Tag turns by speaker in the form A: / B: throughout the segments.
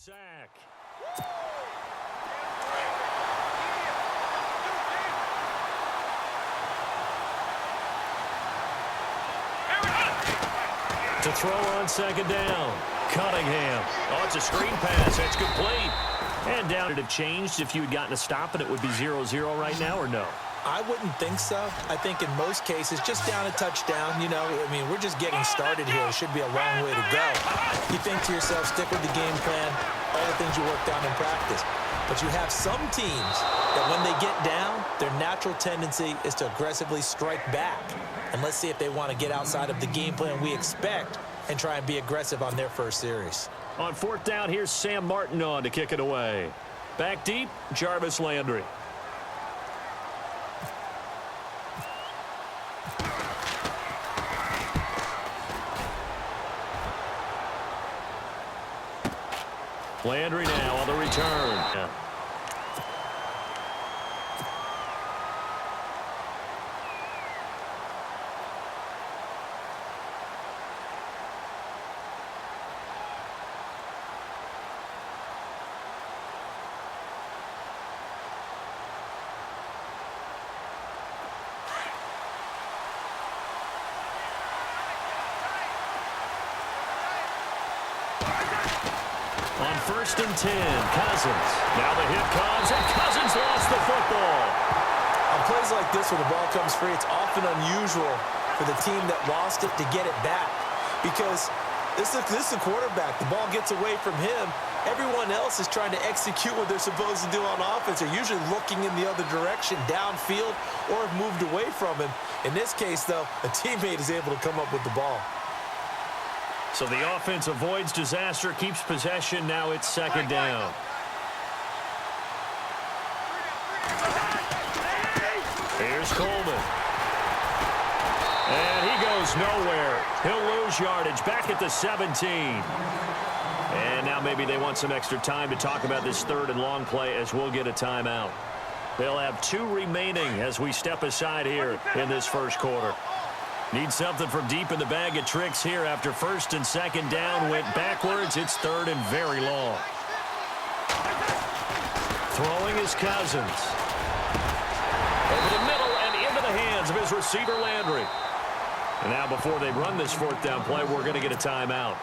A: sack. To throw on second down, Cunningham. Oh, it's a screen pass. That's complete. And down it have changed. If you had gotten a stop and it would be 0-0 right now, or no?
B: I wouldn't think so. I think in most cases, just down a touchdown, you know, I mean, we're just getting started here. It should be a long way to go. You think to yourself, stick with the game plan, all the things you worked on in practice. But you have some teams that when they get down, their natural tendency is to aggressively strike back. And let's see if they want to get outside of the game plan we expect and try and be aggressive on their first series.
A: On fourth down, here's Sam Martin on to kick it away. Back deep, Jarvis Landry. Landry now on the return. On 1st and 10, Cousins. Now the hit comes, and Cousins lost the football.
B: On plays like this where the ball comes free, it's often unusual for the team that lost it to get it back because this is the quarterback. The ball gets away from him. Everyone else is trying to execute what they're supposed to do on offense. They're usually looking in the other direction, downfield, or have moved away from him. In this case, though, a teammate is able to come up with the ball.
A: So the offense avoids disaster, keeps possession. Now it's second down. Here's Coleman. And he goes nowhere. He'll lose yardage back at the 17. And now maybe they want some extra time to talk about this third and long play as we'll get a timeout. They'll have 2 remaining as we step aside here in this first quarter. Need something from deep in the bag of tricks here after 1st and 2nd down went backwards. It's 3rd and very long. Throwing is Cousins. Over the middle and into the hands of his receiver Landry. And now before they run this 4th down play, we're going to get a timeout.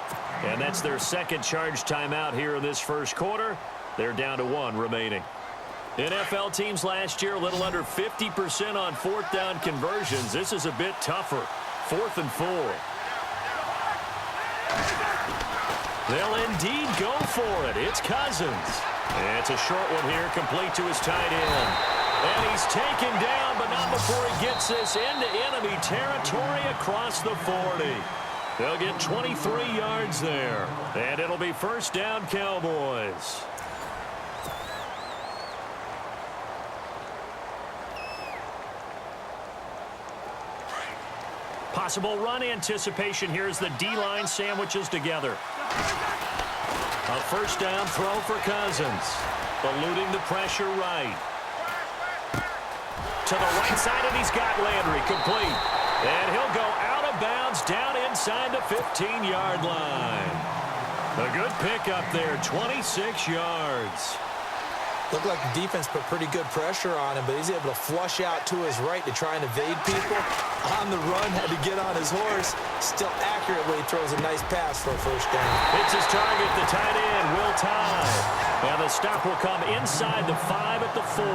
A: And that's their second charge timeout here in this first quarter. They're down to 1 remaining. NFL teams last year a little under 50% on 4th down conversions. This is a bit tougher. 4th and 4. They'll indeed go for it. It's Cousins. And it's a short one here, complete to his tight end. And he's taken down, but not before he gets this into enemy territory across the 40. They'll get 23 yards there. And it'll be 1st down, Cowboys. Possible run anticipation here as the D-line sandwiches together. A 1st down throw for Cousins. Eluding the pressure right. To the right side, and he's got Landry complete. And he'll go out of bounds down inside the 15-yard line. A good pickup there, 26 yards.
B: Looked like the defense put pretty good pressure on him, but he's able to flush out to his right to try and evade people. On the run, had to get on his horse. Still accurately throws a nice pass for a 1st down.
A: It's his target, the tight end, Will Tye. Now the stop will come inside the 5 at the 4.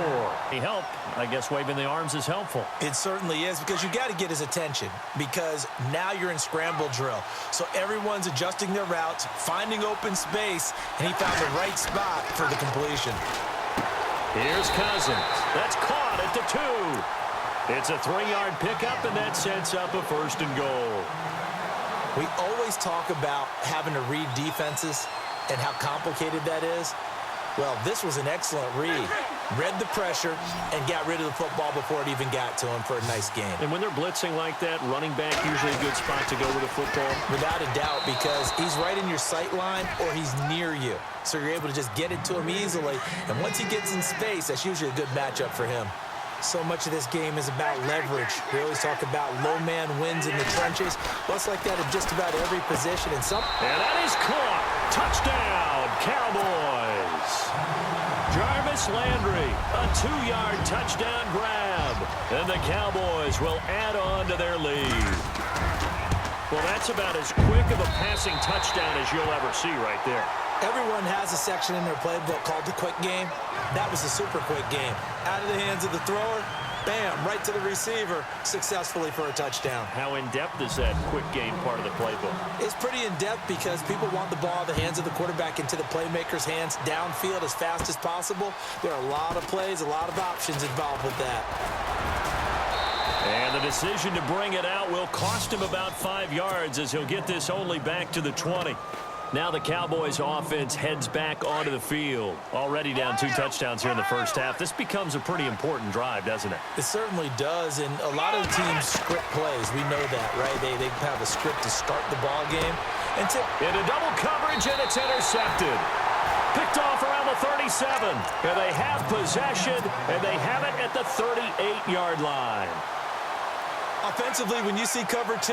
A: He helped. I guess waving the arms is helpful.
B: It certainly is, because you got to get his attention, because now you're in scramble drill. So everyone's adjusting their routes, finding open space, and he found the right spot for the completion.
A: Here's Cousins. That's caught at the 2. It's a 3-yard pickup, and that sets up a 1st and goal.
B: We always talk about having to read defenses and how complicated that is. Well, this was an excellent read. Read the pressure and got rid of the football before it even got to him for a nice game.
A: And when they're blitzing like that, running back usually a good spot to go with the football?
B: Without a doubt, because he's right in your sight line or he's near you. So you're able to just get it to him easily. And once he gets in space, that's usually a good matchup for him. So much of this game is about leverage. We always talk about low man wins in the trenches. Well, it's like that in just about every position. And
A: that is caught. Touchdown, Cowboys. Jarvis Landry, a 2-yard touchdown grab. And the Cowboys will add on to their lead. Well, that's about as quick of a passing touchdown as you'll ever see right there.
B: Everyone has a section in their playbook called the quick game. That was the super quick game. Out of the hands of the thrower, bam, right to the receiver, successfully for a touchdown.
A: How in-depth is that quick game part of the playbook?
B: It's pretty in-depth because people want the ball in the hands of the quarterback into the playmaker's hands downfield as fast as possible. There are a lot of plays, a lot of options involved with that.
A: And the decision to bring it out will cost him about 5 yards as he'll get this only back to the 20. Now the Cowboys offense heads back onto the field. Already down 2 touchdowns here in the first half. This becomes a pretty important drive, doesn't it?
B: It certainly does, and a lot of the teams script plays. We know that, right? They have a script to start the ball game. And
A: into double coverage, and it's intercepted. Picked off around the 37. And they have possession, and they have it at the 38-yard line.
B: Offensively, when you see cover 2,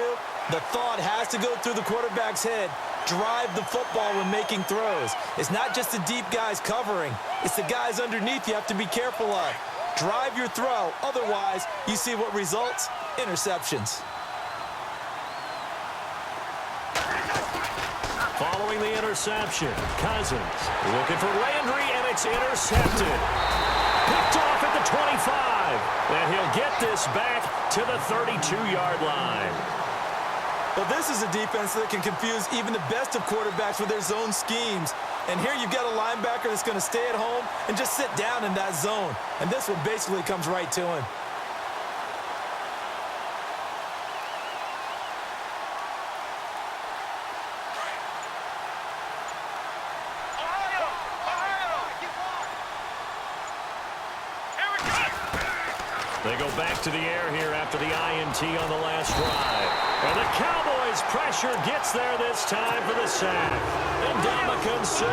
B: the thought has to go through the quarterback's head. Drive the football when making throws. It's not just the deep guys covering. It's the guys underneath you have to be careful of. Drive your throw. Otherwise, you see what results? Interceptions.
A: Following the interception, Cousins looking for Landry, and it's intercepted. Picked off at the 25. And he'll get this back to the 32-yard line.
B: Well, this is a defense that can confuse even the best of quarterbacks with their zone schemes. And here you've got a linebacker that's going to stay at home and just sit down in that zone. And this one basically comes right to him.
A: They go back to the air here after the INT on the last drive. And the Cowboys' pressure gets there this time for the sack. And Ndamukong Suh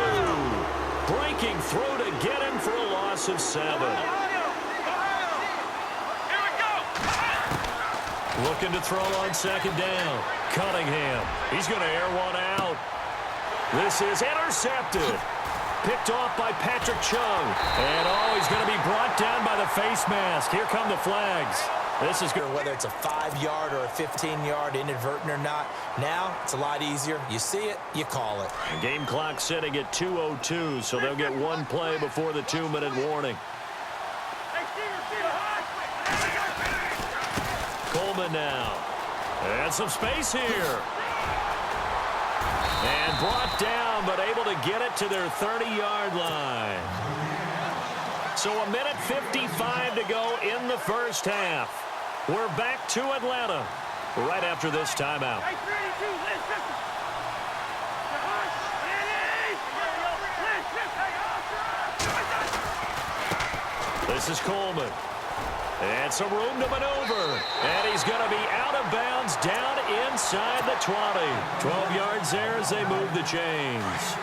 A: breaking through to get him for a loss of 7. Looking to throw on second down. Cunningham. He's going to air one out. This is intercepted. Picked off by Patrick Chung. And, he's going to be brought down by the face mask. Here come the flags. This is good.
B: Whether it's a 5-yard or a 15-yard, inadvertent or not, now it's a lot easier. You see it, you call it.
A: The game clock sitting at 2:02, so they'll get one play before the 2-minute warning. Coleman now. And some space here. And brought down, but able to get it to their 30-yard line. So 1:55 to go in the first half. We're back to Atlanta right after this timeout. This is Coleman. And some room to maneuver. And he's going to be out of bounds down inside the 20. 12 yards there as they move the chains.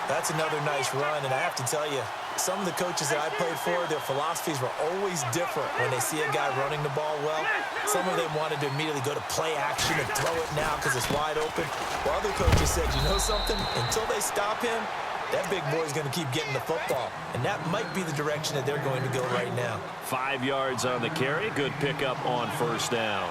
B: That's another nice run, and I have to tell you, some of the coaches that I played for, their philosophies were always different when they see a guy running the ball well. Some of them wanted to immediately go to play action and throw it now because it's wide open. While other coaches said, you know something? Until they stop him, that big boy's going to keep getting the football. And that might be the direction that they're going to go right now.
A: 5 yards on the carry. Good pickup on first down.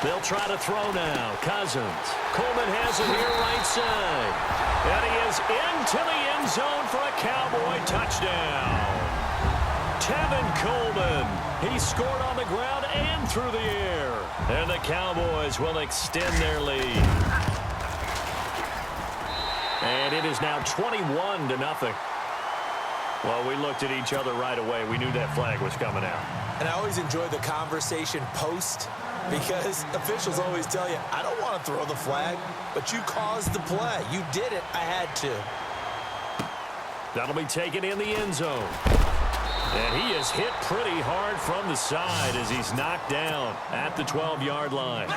A: They'll try to throw now. Cousins. Coleman has it here right side. And he is into the end zone for a Cowboy touchdown. Tevin Coleman. He scored on the ground and through the air. And the Cowboys will extend their lead. And it is now 21-0. Well, we looked at each other right away. We knew that flag was coming out.
B: And I always enjoy the conversation post, because officials always tell you, I don't want to throw the flag, but you caused the play. You did it. I had to.
A: That'll be taken in the end zone. And he is hit pretty hard from the side as he's knocked down at the 12-yard line.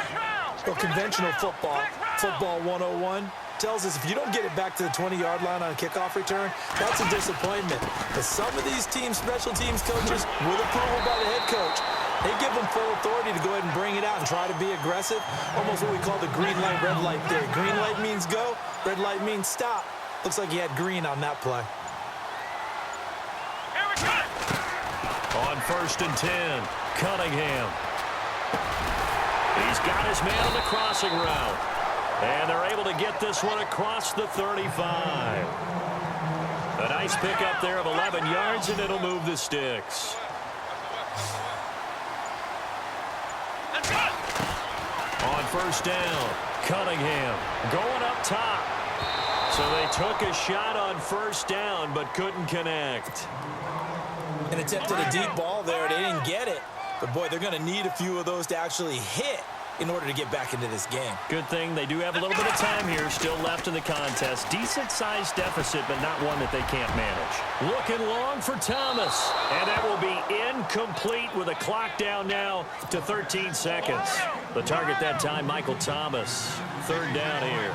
B: Well, conventional football 101, tells us if you don't get it back to the 20-yard line on a kickoff return, that's a disappointment. But some of these teams, special teams coaches, with approval by the head coach, They give them full authority to go ahead and bring it out and try to be aggressive. Almost what we call the green light, red light theory. Green light means go, red light means stop. Looks like he had green on that play.
A: On 1st and 10, Cunningham. He's got his man on the crossing route. And they're able to get this one across the 35. A nice pickup there of 11 yards, and it'll move the sticks. On 1st down, Cunningham going up top. So they took a shot on 1st down, but couldn't connect.
B: And attempted a deep ball there. They didn't get it. But, boy, they're going to need a few of those to actually hit in order to get back into this game.
A: Good thing they do have a little bit of time here still left in the contest. Decent-sized deficit, but not one that they can't manage. Looking long for Thomas. And that will be incomplete with a clock down now to 13 seconds. The target that time, Michael Thomas. 3rd down here.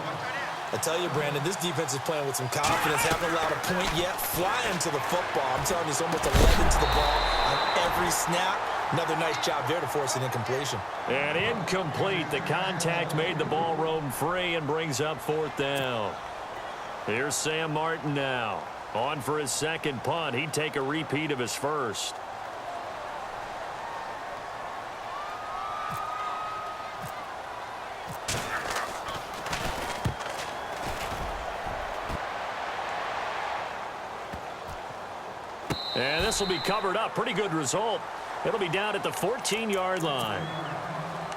B: I tell you, Brandon, this defense is playing with some confidence. Haven't allowed a point yet. Flying to the football. I'm telling you, it's almost 11 to the ball on every snap. Another nice job there to force an incompletion.
A: And incomplete. The contact made the ball roam free and brings up 4th down. Here's Sam Martin now. On for his 2nd punt. He'd take a repeat of his first. And this will be covered up. Pretty good result. It'll be down at the 14-yard line.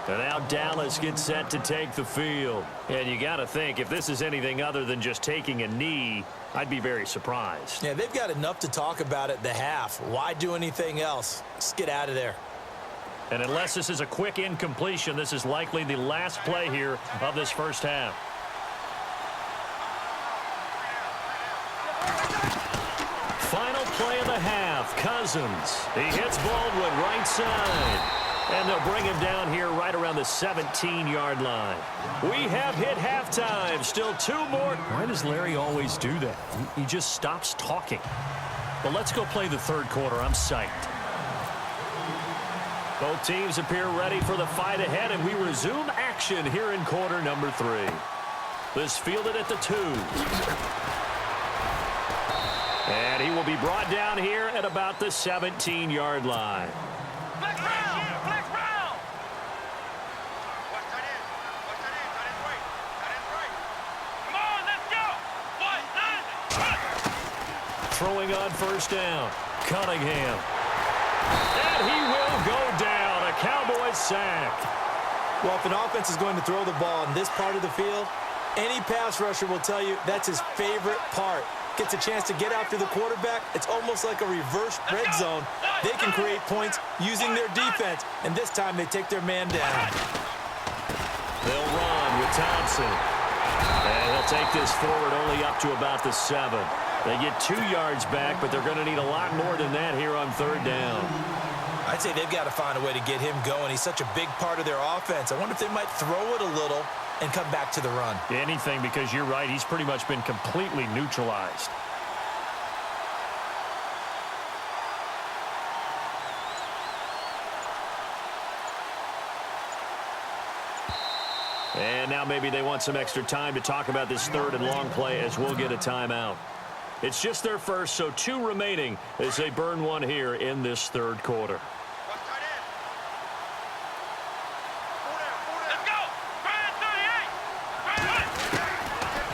A: And now Dallas gets set to take the field. And you got to think, if this is anything other than just taking a knee, I'd be very surprised.
B: Yeah, they've got enough to talk about at the half. Why do anything else? Just get out of there.
A: And unless this is a quick incompletion, this is likely the last play here of this first half. Final play of the half, Cousins. He hits Baldwin right side. And they'll bring him down here right around the 17-yard line. We have hit halftime. Still 2 more. Why does Larry always do that? He just stops talking. But let's go play the 3rd quarter. I'm psyched. Both teams appear ready for the fight ahead, and we resume action here in quarter number 3. This fielded at the 2. And he will be brought down here at about the 17-yard line. Throwing on 1st down, Cunningham. And he will go down, a Cowboys sack.
B: Well, if an offense is going to throw the ball in this part of the field, any pass rusher will tell you that's his favorite part. Gets a chance to get after the quarterback. It's almost like a reverse red zone. They can create points using their defense, and this time they take their man down.
A: They'll run with Thompson. And he'll take this forward only up to about the 7. They get 2 yards back, but they're going to need a lot more than that here on 3rd down.
B: I'd say they've got to find a way to get him going. He's such a big part of their offense. I wonder if they might throw it a little and come back to the run.
A: Anything, because you're right. He's pretty much been completely neutralized. And now maybe they want some extra time to talk about this 3rd and long play as we'll get a timeout. It's just their first, so 2 remaining as they burn one here in this 3rd quarter.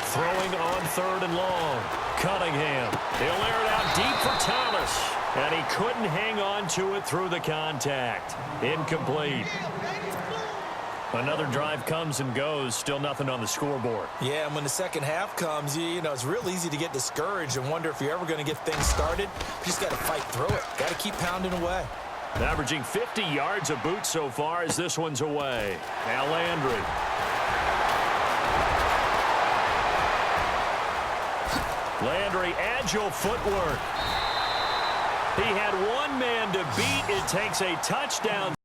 A: Throwing on 3rd and long. Cunningham. He'll air it out deep for Thomas. And he couldn't hang on to it through the contact. Incomplete. Another drive comes and goes. Still nothing on the scoreboard.
B: Yeah, and when the second half comes, you know, it's real easy to get discouraged and wonder if you're ever going to get things started. You just got to fight through it. Got to keep pounding away.
A: Averaging 50 yards a boot so far as this one's away. Now Landry. Landry, agile footwork. He had one man to beat. It takes a touchdown.